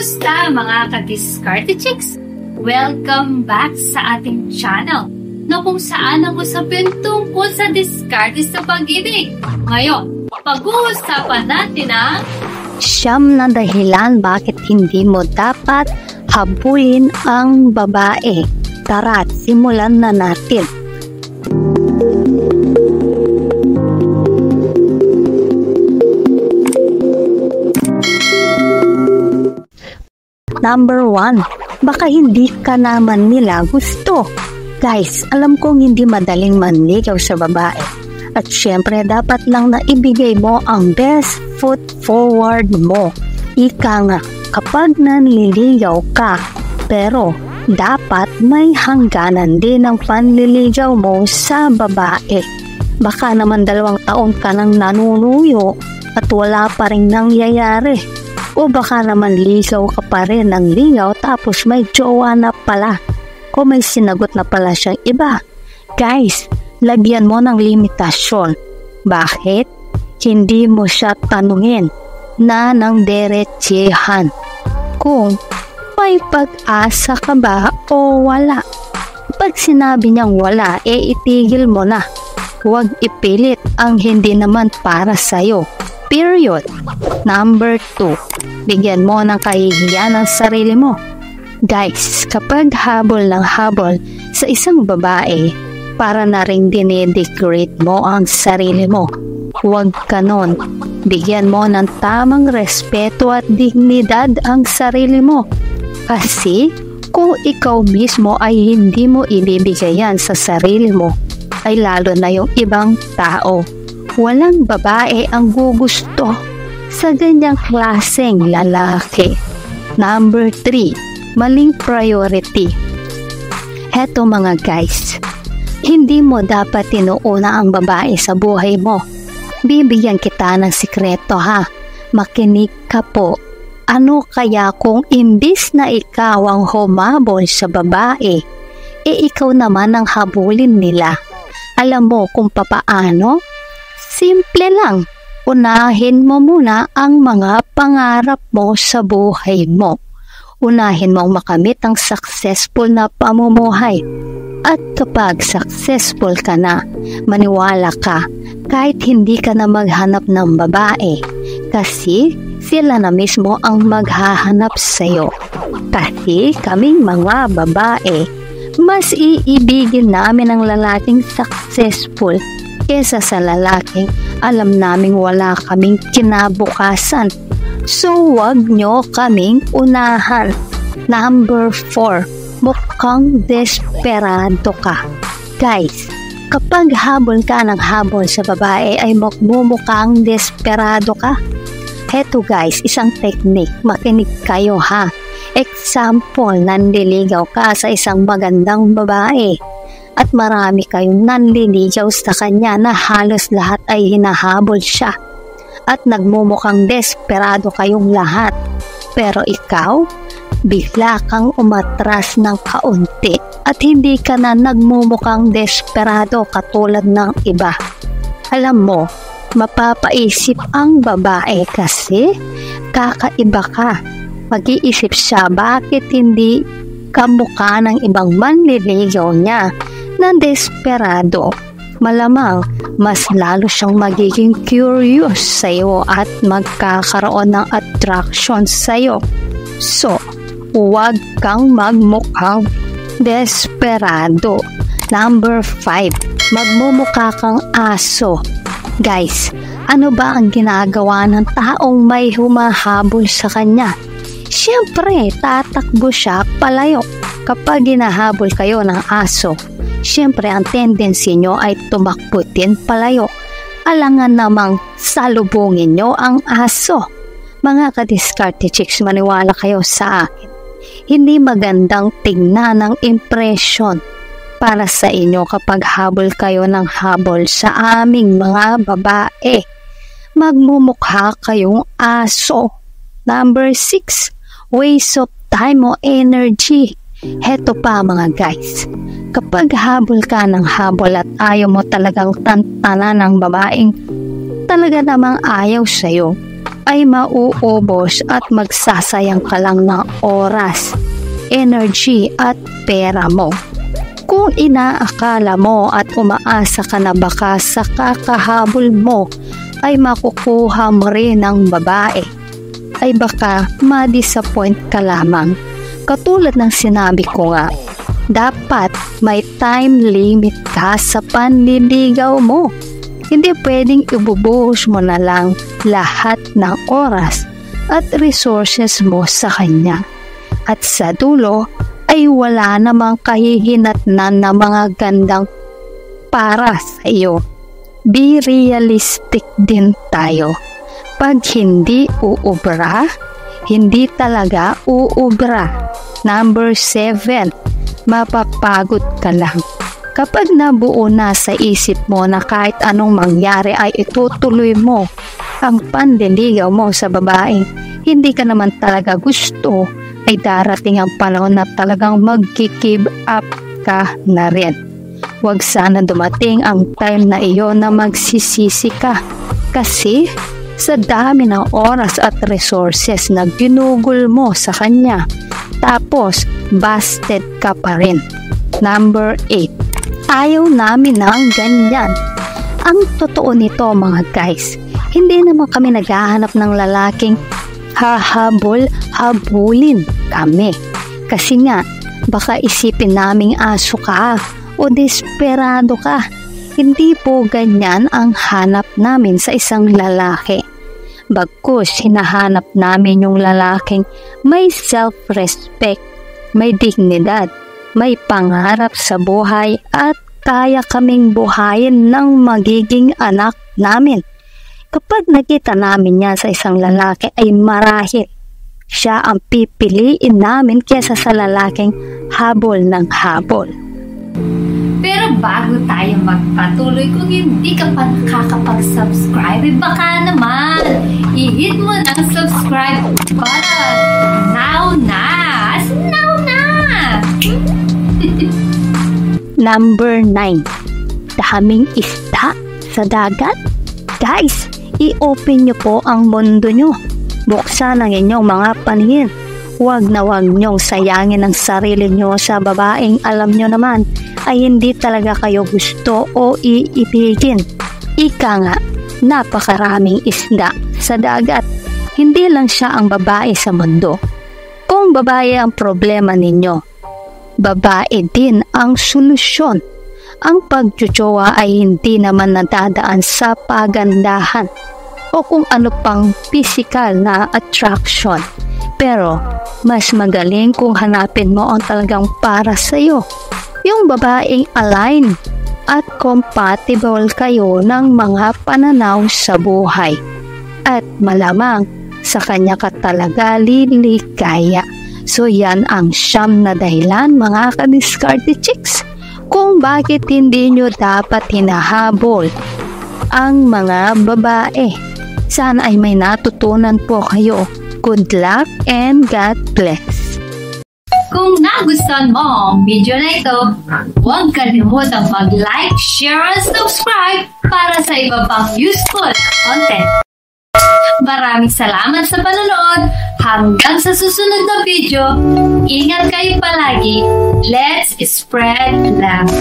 Kamusta mga ka-Diskarte Chicks? Welcome back sa ating channel na kung saan ang usapin tungkol sa diskarte sa pag-ibig. Ngayon, pag-uusapan natin ang siyam na dahilan bakit hindi mo dapat habulin ang babae. Tara, simulan na natin. Number 1, baka hindi ka naman nila gusto. Guys, alam kong hindi madaling manligaw sa babae. At syempre, dapat lang na ibigay mo ang best foot forward mo. Ika nga, kapag nanliligaw ka, pero dapat may hangganan din ang panliligaw mo sa babae. Baka naman 2 taon ka nang nanunuyo at wala pa rin nangyayari. O baka naman ligaw ka pa rin ng ligaw tapos may jowa na pala. O may sinagot na pala siyang iba. Guys, lagyan mo ng limitasyon. Bakit? Hindi mo siya tanungin na ng derechehan kung may pag-asa ka ba o wala. Pag sinabi niyang wala, itigil mo na. Huwag ipilit ang hindi naman para sa'yo. Period. Number 2, bigyan mo ng kahihiyan ng sarili mo. Guys, kapag habol ng habol sa isang babae, para na rin dinidegrade mo ang sarili mo. Huwag ganon. Bigyan mo ng tamang respeto at dignidad ang sarili mo. Kasi kung ikaw mismo ay hindi mo ibibigay yan sa sarili mo, ay lalo na yung ibang tao. Walang babae ang gugusto sa ganyang klaseng lalaki. Number 3, maling priority. Heto mga guys, hindi mo dapat tinuuna ang babae sa buhay mo. Bibigyan kita ng sikreto ha. Makinig ka po. Ano kaya kung imbis na ikaw ang humabol sa babae, ikaw naman ang habulin nila? Alam mo kung papaano? Simple lang. Unahin mo muna ang mga pangarap mo sa buhay mo. Unahin mong makamit ang successful na pamumuhay. At kapag successful ka na, maniwala ka, kahit hindi ka na maghanap ng babae, kasi sila na mismo ang maghahanap sa'yo. Kasi kaming mga babae, mas iibigin namin ang lalaking successful kesa sa lalaking alam naming wala kaming kinabukasan. So wag nyo kaming unahan. Number 4, mukhang desperado ka. Guys, kapag habol ka ng habol sa babae ay magmumukhang desperado ka. Heto guys, isang technique, makinig kayo ha. Example, nanliligaw ka sa isang magandang babae at marami kayong nanliligaw sa kanya na halos lahat ay hinahabol siya at nagmumukhang desperado kayong lahat. Pero ikaw, bigla kang umatras ng kaunti at hindi ka na nagmumukhang desperado katulad ng iba. Alam mo, mapapaisip ang babae kasi kakaiba ka. Mag-iisip siya bakit hindi kamukha ng ibang manliligaw niya na desperado. Malamang mas lalo siyang magiging curious sa'yo at magkakaroon ng attraction sa'yo. So, huwag kang magmukhang desperado. Number 5, magmumukha kang aso. Guys, ano ba ang ginagawa ng taong may humahabol sa kanya? Siyempre, tatakbo siya palayo. Kapag hinahabol kayo ng aso, siyempre ang tendency nyo ay tumakbo din palayo. Alangan namang salubungin nyo ang aso. Mga ka-Diskarte Chicks, maniwala kayo sa akin. Hindi magandang tingnan ng impression para sa inyo kapag habol kayo ng habol sa aming mga babae. Magmumukha kayong aso. Number 6, waste of time o energy. Heto pa mga guys, kapag habol ka ng habol at ayaw mo talagang tantanan ng babaeng talaga namang ayaw sa'yo, ay mauubos at magsasayang ka lang ng oras, energy at pera mo. Kung inaakala mo at umaasa ka na baka sa kakahabol mo ay makukuha mo rin ng babae, ay baka ma-disappoint ka lamang. Katulad ng sinabi ko nga, dapat may time limit ka sa panliligaw mo. Hindi pwedeng ibubuhos mo na lang lahat ng oras at resources mo sa kanya. At sa dulo ay wala namang kahihinatnan na mga gandang para sa iyo. Be realistic din tayo. Pag hindi uubra, hindi talaga uubra. Number 7, mapapagod ka lang. Kapag nabuo na sa isip mo na kahit anong mangyari ay itutuloy mo ang panliligaw mo sa babaeng hindi ka naman talaga gusto, ay darating ang panahon na talagang mag-give up ka na rin. Huwag sana dumating ang time na iyon na magsisisi ka kasi sa dami ng oras at resources na ginugol mo sa kanya, tapos busted ka pa rin. Number 8, ayaw namin ng ganyan. Ang totoo nito mga guys, hindi naman kami naghahanap ng lalaking habulin kami. Kasi nga, baka isipin naming aso ka o desperado ka. Hindi po ganyan ang hanap namin sa isang lalaki. Bagkus, hinahanap namin yung lalaking may self-respect, may dignidad, may pangarap sa buhay at kaya kaming buhayin ng magiging anak namin. Kapag nakita namin yan sa isang lalaki ay marahil siya ang pipiliin namin kesa sa lalaking habol ng habol. Pero bago tayo magpatuloy, kung hindi ka pa nakakapag-subscribe, baka naman i-hit mo ng subscribe button. Now na! Now na! Number 9, daming isda sa dagat. Guys, i-open nyo po ang mundo nyo. Buksan ang inyong mga paningin. Huwag na huwag nyong sayangin ang sarili nyo sa babaeng alam nyo naman ay hindi talaga kayo gusto o iibigin. Ika nga, napakaraming isda sa dagat. Hindi lang siya ang babae sa mundo. Kung babae ang problema ninyo, babae din ang solusyon. Ang pagjojowa ay hindi naman nadadaan sa pagandahan o kung ano pang physical na attraction. Pero mas magaling kung hanapin mo ang talagang para sa iyo. Yung babaeng align at compatible kayo ng mga pananaw sa buhay. At malamang sa kanya ka talaga liligaya. So yan ang siyam na dahilan mga ka-diskarte chicks kung bakit hindi nyo dapat hinahabol ang mga babae. Sana ay may natutunan po kayo. Good luck and God bless. Kung nagustuhan mo ang video na ito, huwag kalimutang mag-like, share, and subscribe para sa iba pang useful content. Maraming salamat sa panonood. Hanggang sa susunod na video, ingat kayo palagi. Let's spread love.